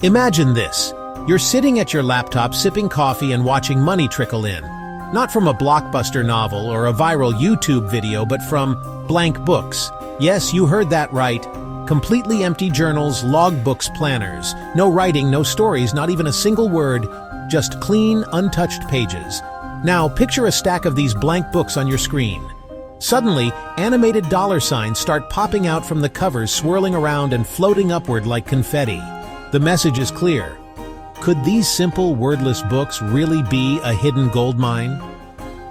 Imagine this. You're sitting at your laptop sipping coffee and watching money trickle in. Not from a blockbuster novel or a viral YouTube video, but from blank books. Yes, you heard that right. Completely empty journals, logbooks, planners. No writing, no stories, not even a single word. Just clean, untouched pages. Now, picture a stack of these blank books on your screen. Suddenly, animated dollar signs start popping out from the covers, swirling around and floating upward like confetti. The message is clear. Could these simple, wordless books really be a hidden goldmine?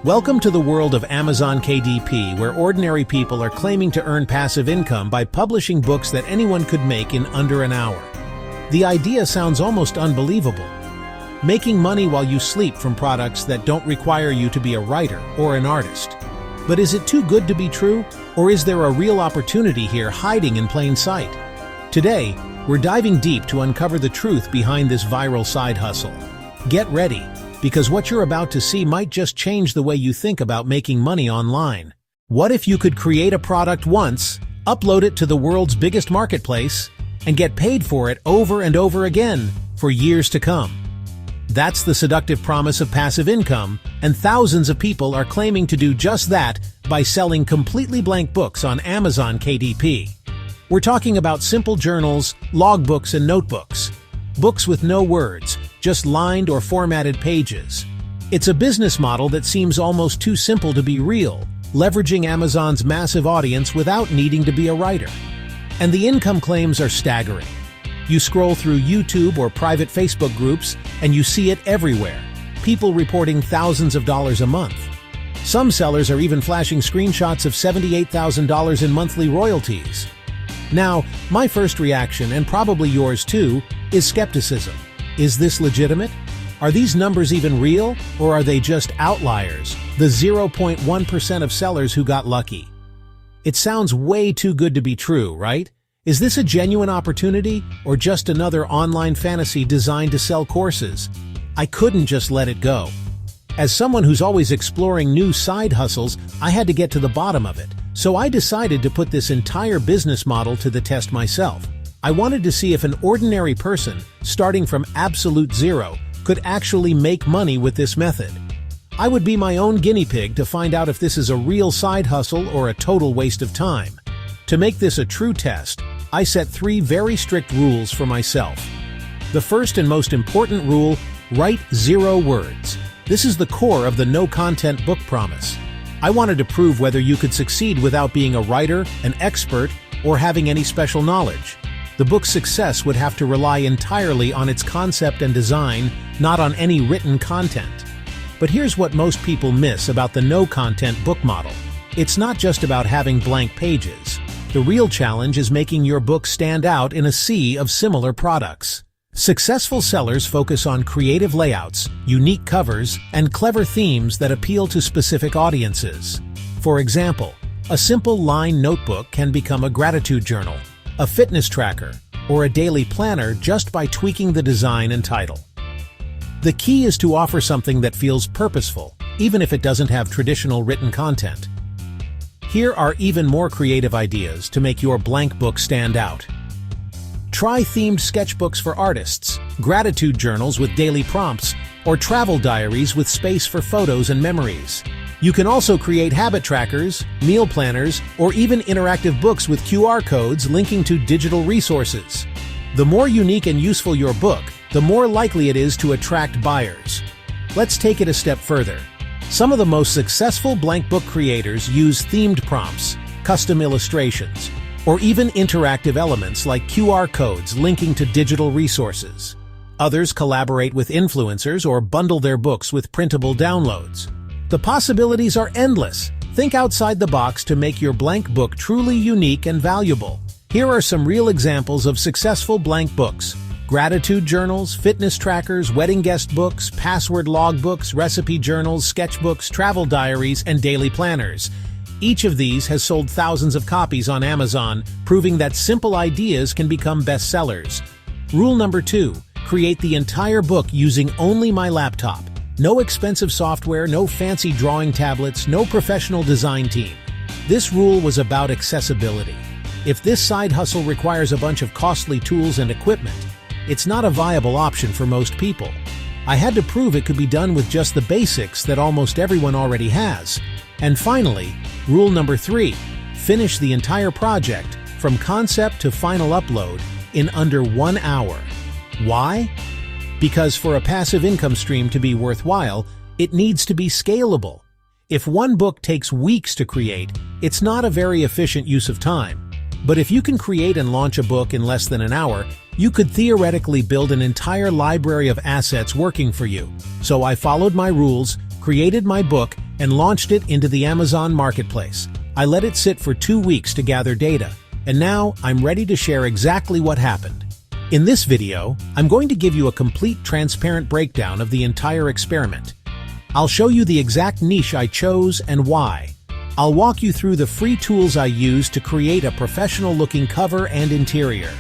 Welcome to the world of Amazon KDP, where ordinary people are claiming to earn passive income by publishing books that anyone could make in under an hour. The idea sounds almost unbelievable. Making money while you sleep from products that don't require you to be a writer or an artist. But is it too good to be true? Or is there a real opportunity here hiding in plain sight? Today, we're diving deep to uncover the truth behind this viral side hustle. Get ready, because what you're about to see might just change the way you think about making money online. What if you could create a product once, upload it to the world's biggest marketplace, and get paid for it over and over again for years to come? That's the seductive promise of passive income, and thousands of people are claiming to do just that by selling completely blank books on Amazon KDP. We're talking about simple journals, logbooks, and notebooks. Books with no words, just lined or formatted pages. It's a business model that seems almost too simple to be real, leveraging Amazon's massive audience without needing to be a writer. And the income claims are staggering. You scroll through YouTube or private Facebook groups, and you see it everywhere. People reporting thousands of dollars a month. Some sellers are even flashing screenshots of $78,000 in monthly royalties. Now, my first reaction, and probably yours too, is skepticism. Is this legitimate? Are these numbers even real, or are they just outliers, the 0.1% of sellers who got lucky? It sounds way too good to be true, right? Is this a genuine opportunity, or just another online fantasy designed to sell courses? I couldn't just let it go. As someone who's always exploring new side hustles, I had to get to the bottom of it. So I decided to put this entire business model to the test myself. I wanted to see if an ordinary person, starting from absolute zero, could actually make money with this method. I would be my own guinea pig to find out if this is a real side hustle or a total waste of time. To make this a true test, I set 3 very strict rules for myself. The first and most important rule: write 0 words. This is the core of the no-content book promise. I wanted to prove whether you could succeed without being a writer, an expert, or having any special knowledge. The book's success would have to rely entirely on its concept and design, not on any written content. But here's what most people miss about the no-content book model. It's not just about having blank pages. The real challenge is making your book stand out in a sea of similar products. Successful sellers focus on creative layouts, unique covers, and clever themes that appeal to specific audiences. For example, a simple line notebook can become a gratitude journal, a fitness tracker, or a daily planner just by tweaking the design and title. The key is to offer something that feels purposeful, even if it doesn't have traditional written content. Here are even more creative ideas to make your blank book stand out. Try themed sketchbooks for artists, gratitude journals with daily prompts, or travel diaries with space for photos and memories. You can also create habit trackers, meal planners, or even interactive books with QR codes linking to digital resources. The more unique and useful your book, the more likely it is to attract buyers. Let's take it a step further. Some of the most successful blank book creators use themed prompts, custom illustrations, or even interactive elements like QR codes linking to digital resources. Others collaborate with influencers or bundle their books with printable downloads. The possibilities are endless. Think outside the box to make your blank book truly unique and valuable. Here are some real examples of successful blank books: gratitude journals, fitness trackers, wedding guest books, password logbooks, recipe journals, sketchbooks, travel diaries, and daily planners. Each of these has sold thousands of copies on Amazon, proving that simple ideas can become bestsellers. Rule number 2: create the entire book using only my laptop. No expensive software, no fancy drawing tablets, no professional design team. This rule was about accessibility. If this side hustle requires a bunch of costly tools and equipment, it's not a viable option for most people. I had to prove it could be done with just the basics that almost everyone already has. And finally, rule number 3, finish the entire project from concept to final upload in under 1 hour. Why? Because for a passive income stream to be worthwhile, it needs to be scalable. If one book takes weeks to create, it's not a very efficient use of time. But if you can create and launch a book in less than an hour, you could theoretically build an entire library of assets working for you. So I followed my rules, created my book, and launched it into the Amazon marketplace. I let it sit for 2 weeks to gather data, and now I'm ready to share exactly what happened. In this video, I'm going to give you a complete transparent breakdown of the entire experiment. I'll show you the exact niche I chose and why. I'll walk you through the free tools I used to create a professional-looking cover and interior.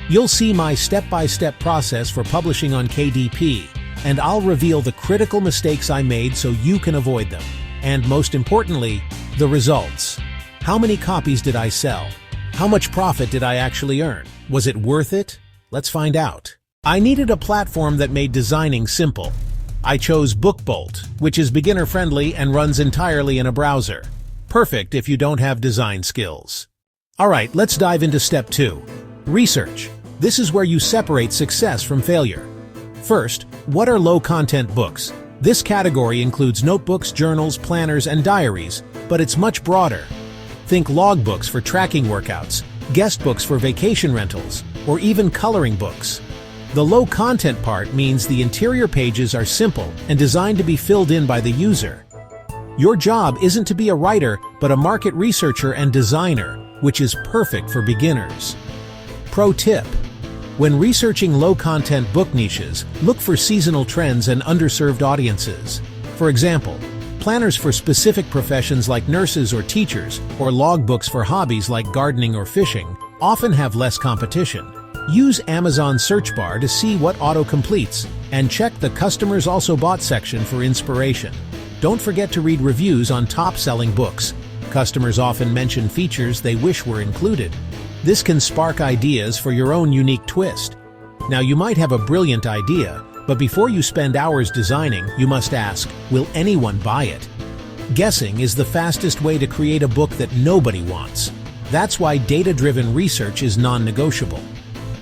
You'll see my step-by-step process for publishing on KDP, and I'll reveal the critical mistakes I made so you can avoid them. And most importantly, the results. How many copies did I sell? How much profit did I actually earn? Was it worth it? Let's find out. I needed a platform that made designing simple. I chose BookBolt, which is beginner-friendly and runs entirely in a browser. Perfect if you don't have design skills. Alright, let's dive into step 2. Research. This is where you separate success from failure. First, what are low-content books? This category includes notebooks, journals, planners, and diaries, but it's much broader. Think logbooks for tracking workouts, guest books for vacation rentals, or even coloring books. The low-content part means the interior pages are simple and designed to be filled in by the user. Your job isn't to be a writer, but a market researcher and designer, which is perfect for beginners. Pro tip: when researching low-content book niches, look for seasonal trends and underserved audiences. For example, planners for specific professions like nurses or teachers, or logbooks for hobbies like gardening or fishing, often have less competition. Use Amazon search bar to see what auto-completes, and check the Customers Also Bought section for inspiration. Don't forget to read reviews on top-selling books. Customers often mention features they wish were included. This can spark ideas for your own unique twist. Now, you might have a brilliant idea, but before you spend hours designing, you must ask, will anyone buy it? Guessing is the fastest way to create a book that nobody wants. That's why data-driven research is non-negotiable.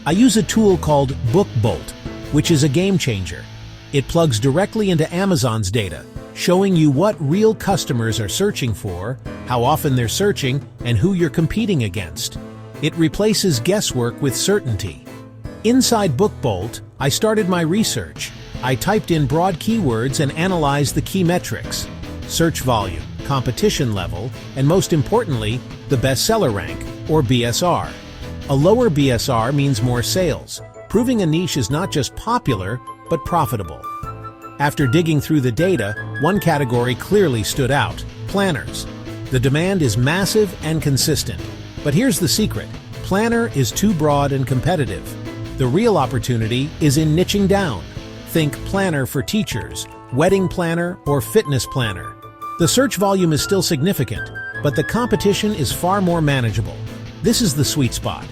I use a tool called BookBolt, which is a game changer. It plugs directly into Amazon's data, showing you what real customers are searching for, how often they're searching, and who you're competing against. It replaces guesswork with certainty. Inside BookBolt, I started my research. I typed in broad keywords and analyzed the key metrics: search volume, competition level, and most importantly, the bestseller rank, or BSR. A lower BSR means more sales, proving a niche is not just popular, but profitable. After digging through the data, one category clearly stood out: planners. The demand is massive and consistent. But here's the secret: planner is too broad and competitive. The real opportunity is in niching down. Think planner for teachers, wedding planner, or fitness planner. The search volume is still significant, but the competition is far more manageable. This is the sweet spot.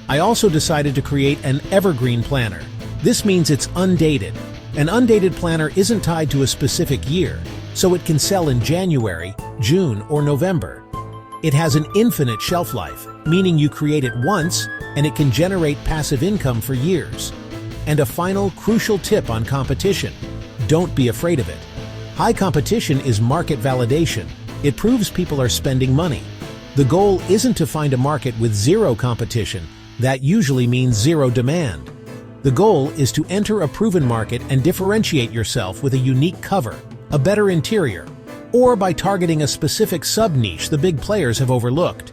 I also decided to create an evergreen planner. This means it's undated. An undated planner isn't tied to a specific year, so it can sell in January, June, or November. It has an infinite shelf life, meaning you create it once, and it can generate passive income for years. And a final crucial tip on competition: don't be afraid of it. High competition is market validation. It proves people are spending money. The goal isn't to find a market with zero competition. That usually means zero demand. The goal is to enter a proven market and differentiate yourself with a unique cover, a better interior, or by targeting a specific sub-niche the big players have overlooked.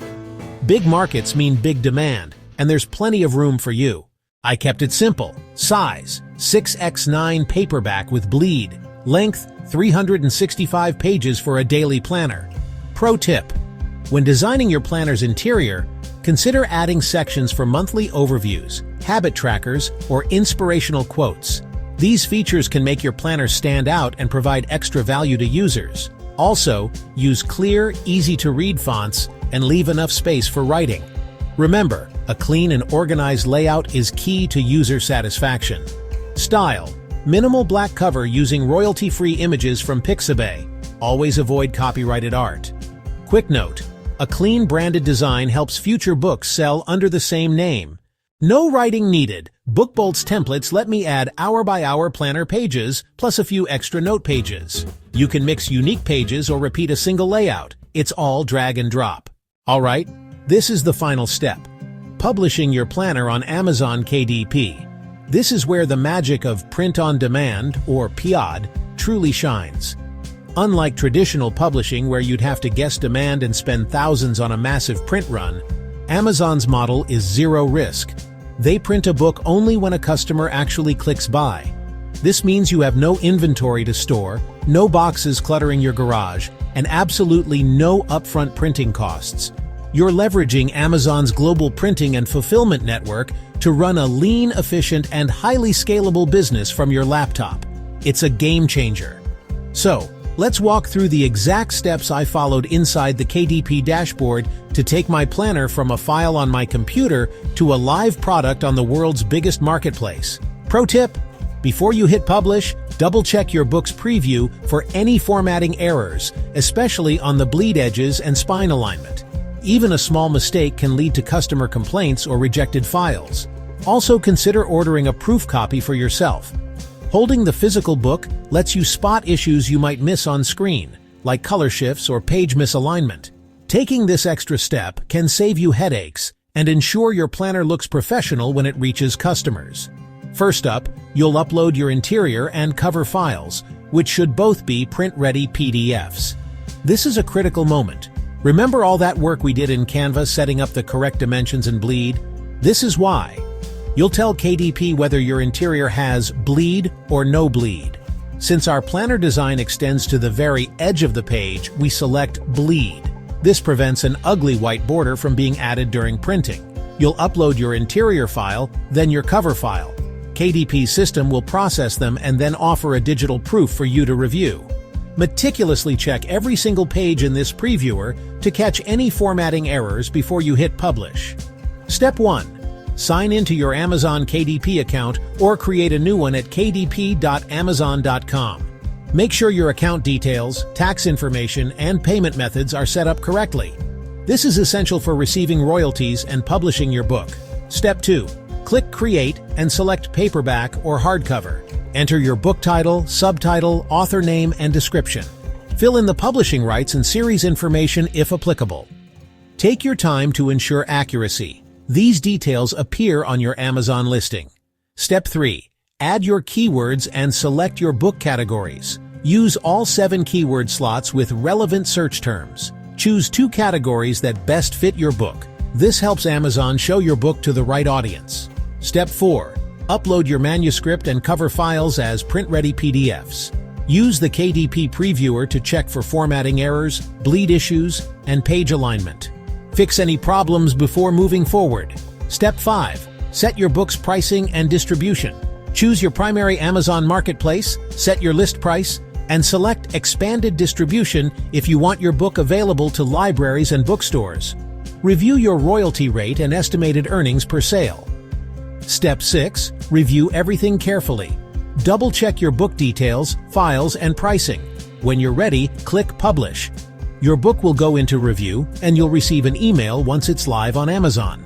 Big markets mean big demand, and there's plenty of room for you. I kept it simple. Size: 6x9 paperback with bleed. Length: 365 pages for a daily planner. Pro tip: when designing your planner's interior, consider adding sections for monthly overviews, habit trackers, or inspirational quotes. These features can make your planner stand out and provide extra value to users. Also, use clear, easy-to-read fonts and leave enough space for writing. Remember, A clean and organized layout is key to user satisfaction. Style: minimal black cover using royalty-free images from Pixabay. Always avoid copyrighted art. Quick note: a clean branded design helps future books sell under the same name. No writing needed. BookBolt's templates let me add hour-by-hour planner pages, plus a few extra note pages. You can mix unique pages or repeat a single layout. It's all drag and drop. Alright, this is the final step: publishing your planner on Amazon KDP. This is where the magic of print on demand, or POD, truly shines. Unlike traditional publishing where you'd have to guess demand and spend thousands on a massive print run, Amazon's model is zero risk. They print a book only when a customer actually clicks buy. This means you have no inventory to store, no boxes cluttering your garage, and absolutely no upfront printing costs. You're leveraging Amazon's global printing and fulfillment network to run a lean, efficient, and highly scalable business from your laptop. It's a game changer. So, let's walk through the exact steps I followed inside the KDP dashboard to take my planner from a file on my computer to a live product on the world's biggest marketplace. Pro tip: before you hit publish, double-check your book's preview for any formatting errors, especially on the bleed edges and spine alignment. Even a small mistake can lead to customer complaints or rejected files. Also consider ordering a proof copy for yourself. Holding the physical book lets you spot issues you might miss on screen, like color shifts or page misalignment. Taking this extra step can save you headaches and ensure your planner looks professional when it reaches customers. First up, you'll upload your interior and cover files, which should both be print-ready PDFs. This is a critical moment. Remember all that work we did in Canva setting up the correct dimensions and bleed? This is why. You'll tell KDP whether your interior has bleed or no bleed. Since our planner design extends to the very edge of the page, we select bleed. This prevents an ugly white border from being added during printing. You'll upload your interior file, then your cover file. KDP's system will process them and then offer a digital proof for you to review. Meticulously check every single page in this previewer to catch any formatting errors before you hit publish. Step 1. Sign into your Amazon KDP account or create a new one at kdp.amazon.com. Make sure your account details, tax information, and payment methods are set up correctly. This is essential for receiving royalties and publishing your book. Step 2. Click Create and select paperback or hardcover. Enter your book title, subtitle, author name, and description. Fill in the publishing rights and series information if applicable. Take your time to ensure accuracy. These details appear on your Amazon listing. Step 3. Add your keywords and select your book categories. Use all 7 keyword slots with relevant search terms. Choose 2 categories that best fit your book. This helps Amazon show your book to the right audience. Step 4. Upload your manuscript and cover files as print-ready PDFs. Use the KDP Previewer to check for formatting errors, bleed issues, and page alignment. Fix any problems before moving forward. Step 5. Set your book's pricing and distribution. Choose your primary Amazon marketplace, set your list price, and select Expanded Distribution if you want your book available to libraries and bookstores. Review your royalty rate and estimated earnings per sale. Step 6. Review everything carefully. Double-check your book details, files, and pricing. When you're ready, click Publish. Your book will go into review, and you'll receive an email once it's live on Amazon.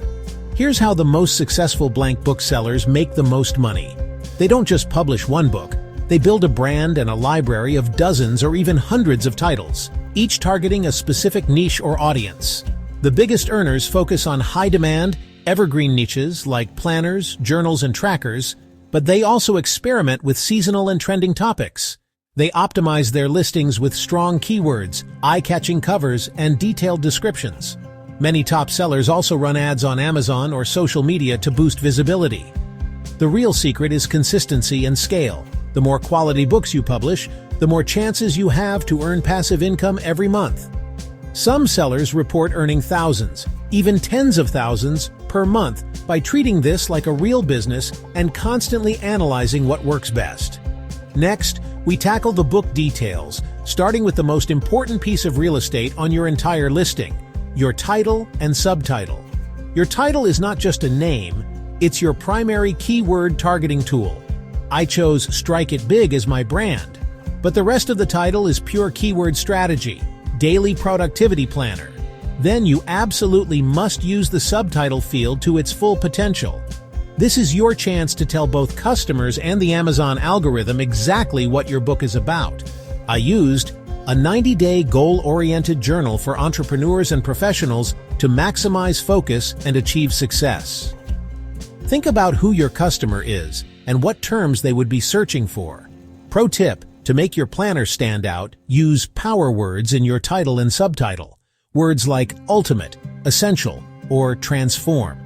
Here's how the most successful blank book sellers make the most money. They don't just publish one book. They build a brand and a library of dozens or even hundreds of titles, each targeting a specific niche or audience. The biggest earners focus on high-demand, evergreen niches like planners, journals, and trackers, but they also experiment with seasonal and trending topics. They optimize their listings with strong keywords, eye-catching covers, and detailed descriptions. Many top sellers also run ads on Amazon or social media to boost visibility. The real secret is consistency and scale. The more quality books you publish, the more chances you have to earn passive income every month. Some sellers report earning thousands, even tens of thousands, per month by treating this like a real business and constantly analyzing what works best. Next, we tackle the book details, starting with the most important piece of real estate on your entire listing, your title and subtitle. Your title is not just a name, it's your primary keyword targeting tool. I chose Strike It Big as my brand, but the rest of the title is pure keyword strategy, daily productivity planner. Then you absolutely must use the subtitle field to its full potential. This is your chance to tell both customers and the Amazon algorithm exactly what your book is about. I used a 90-day goal-oriented journal for entrepreneurs and professionals to maximize focus and achieve success. Think about who your customer is and what terms they would be searching for. Pro tip: to make your planner stand out, use power words in your title and subtitle. Words like ultimate, essential, or transform.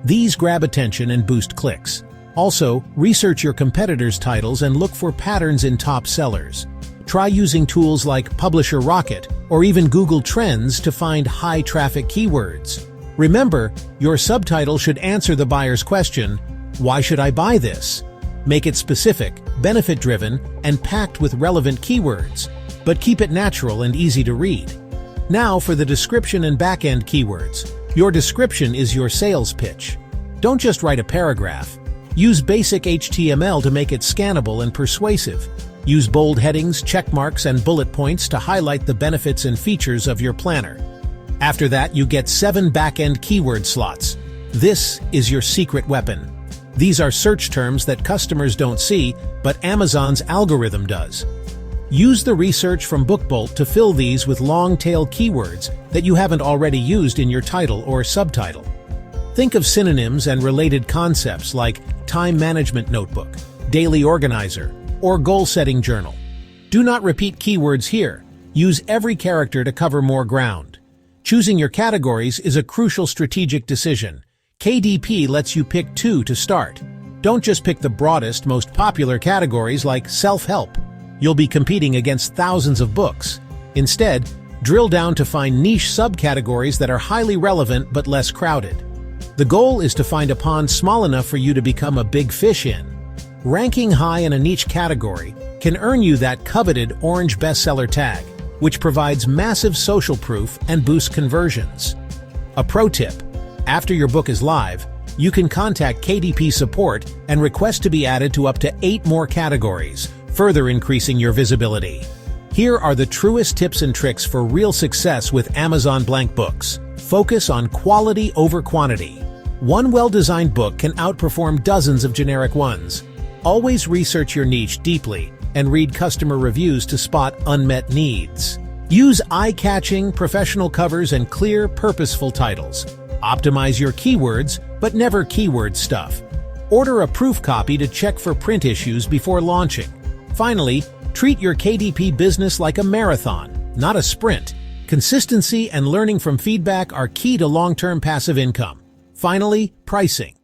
These grab attention and boost clicks. Also, research your competitors' titles and look for patterns in top sellers. Try using tools like Publisher Rocket or even Google Trends to find high-traffic keywords. Remember, your subtitle should answer the buyer's question, "Why should I buy this?" Make it specific, benefit-driven, and packed with relevant keywords, but keep it natural and easy to read. Now for the description and back-end keywords. Your description is your sales pitch. Don't just write a paragraph. Use basic HTML to make it scannable and persuasive. Use bold headings, check marks, and bullet points to highlight the benefits and features of your planner. After that, you get 7 back-end keyword slots. This is your secret weapon. These are search terms that customers don't see, but Amazon's algorithm does. Use the research from BookBolt to fill these with long-tail keywords that you haven't already used in your title or subtitle. Think of synonyms and related concepts like time management notebook, daily organizer, or goal-setting journal. Do not repeat keywords here. Use every character to cover more ground. Choosing your categories is a crucial strategic decision. KDP lets you pick 2 to start. Don't just pick the broadest, most popular categories like self-help. You'll be competing against thousands of books. Instead, drill down to find niche subcategories that are highly relevant but less crowded. The goal is to find a pond small enough for you to become a big fish in. Ranking high in a niche category can earn you that coveted orange bestseller tag, which provides massive social proof and boosts conversions. A pro tip: after your book is live, you can contact KDP support and request to be added to up to 8 more categories, further increasing your visibility. Here are the truest tips and tricks for real success with Amazon blank books. Focus on quality over quantity. One well-designed book can outperform dozens of generic ones. Always research your niche deeply and read customer reviews to spot unmet needs. Use eye-catching, professional covers and clear, purposeful titles. Optimize your keywords, but never keyword stuff. Order a proof copy to check for print issues before launching. Finally, treat your KDP business like a marathon, not a sprint. Consistency and learning from feedback are key to long-term passive income. Finally, pricing.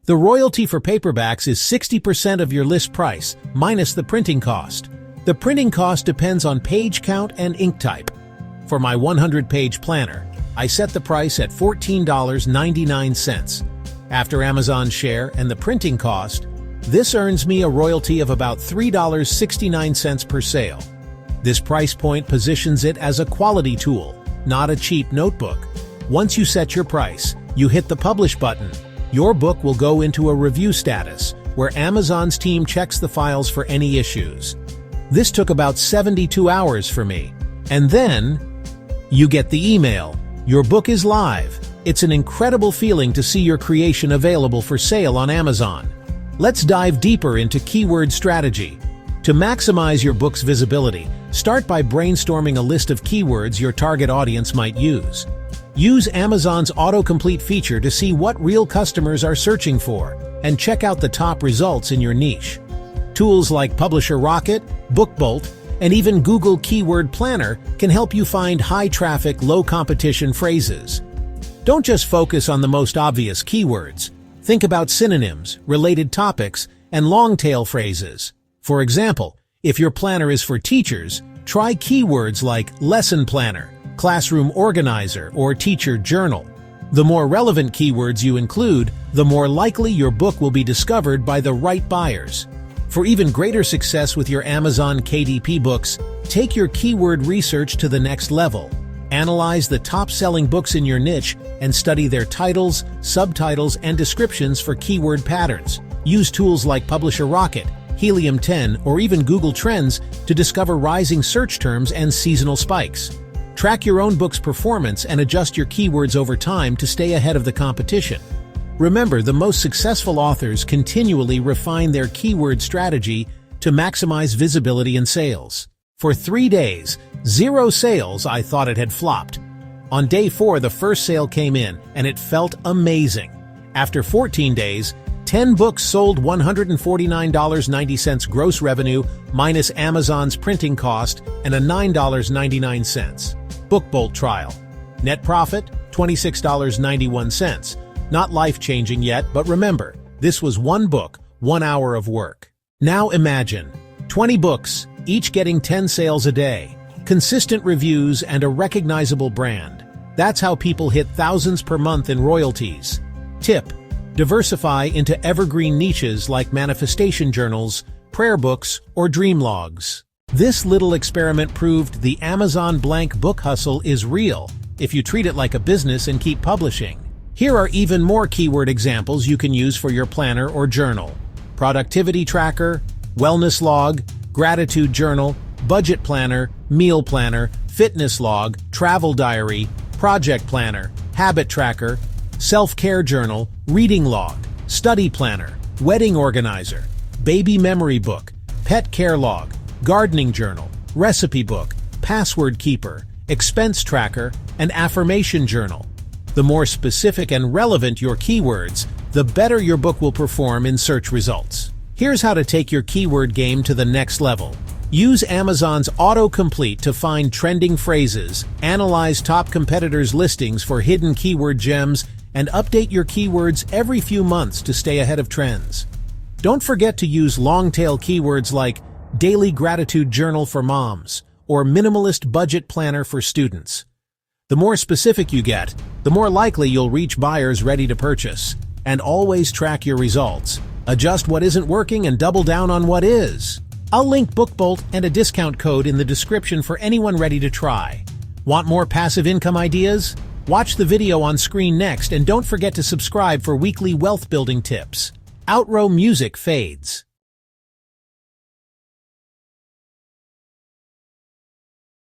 The royalty for paperbacks is 60% of your list price, minus the printing cost. The printing cost depends on page count and ink type. For my 100-page planner, I set the price at $14.99. After Amazon's share and the printing cost, this earns me a royalty of about $3.69 per sale. This price point positions it as a quality tool, not a cheap notebook. Once you set your price, you hit the publish button. Your book will go into a review status, where Amazon's team checks the files for any issues. This took about 72 hours for me. And then, you get the email. Your book is live. It's an incredible feeling to see your creation available for sale on Amazon. Let's dive deeper into keyword strategy. To maximize your book's visibility, start by brainstorming a list of keywords your target audience might use. Use Amazon's autocomplete feature to see what real customers are searching for, and check out the top results in your niche. Tools like Publisher Rocket, BookBolt, and even Google Keyword Planner can help you find high-traffic, low-competition phrases. Don't just focus on the most obvious keywords. Think about synonyms, related topics, and long-tail phrases. For example, if your planner is for teachers, try keywords like lesson planner, classroom organizer, or teacher journal. The more relevant keywords you include, the more likely your book will be discovered by the right buyers. For even greater success with your Amazon KDP books, take your keyword research to the next level. Analyze the top-selling books in your niche and study their titles, subtitles, and descriptions for keyword patterns. Use tools like Publisher Rocket, Helium 10, or even Google Trends to discover rising search terms and seasonal spikes. Track your own book's performance and adjust your keywords over time to stay ahead of the competition. Remember, the most successful authors continually refine their keyword strategy to maximize visibility and sales. For 3 days, 0 sales, I thought it had flopped. On day 4, the first sale came in, and it felt amazing. After 14 days, 10 books sold $149.90 gross revenue minus Amazon's printing cost and a $9.99. BookBolt trial. Net profit, $26.91. Not life-changing yet, but remember, this was one book, 1 hour of work. Now imagine 20 books, each getting 10 sales a day, consistent reviews, and a recognizable brand. That's how people hit thousands per month in royalties. Tip: diversify into evergreen niches like manifestation journals, prayer books, or dream logs. This little experiment proved the Amazon blank book hustle is real if you treat it like a business and keep publishing. Here are even more keyword examples you can use for your planner or journal: productivity tracker, wellness log, gratitude journal, budget planner, meal planner, fitness log, travel diary, project planner, habit tracker, self-care journal, reading log, study planner, wedding organizer, baby memory book, pet care log, gardening journal, recipe book, password keeper, expense tracker, and affirmation journal. The more specific and relevant your keywords, the better your book will perform in search results. Here's how to take your keyword game to the next level. Use Amazon's autocomplete to find trending phrases, analyze top competitors' listings for hidden keyword gems, and update your keywords every few months to stay ahead of trends. Don't forget to use long-tail keywords like daily gratitude journal for moms or minimalist budget planner for students. The more specific you get, the more likely you'll reach buyers ready to purchase. And always track your results. Adjust what isn't working and double down on what is. I'll link BookBolt and a discount code in the description for anyone ready to try. Want more passive income ideas? Watch the video on screen next and don't forget to subscribe for weekly wealth building tips. Outro music fades.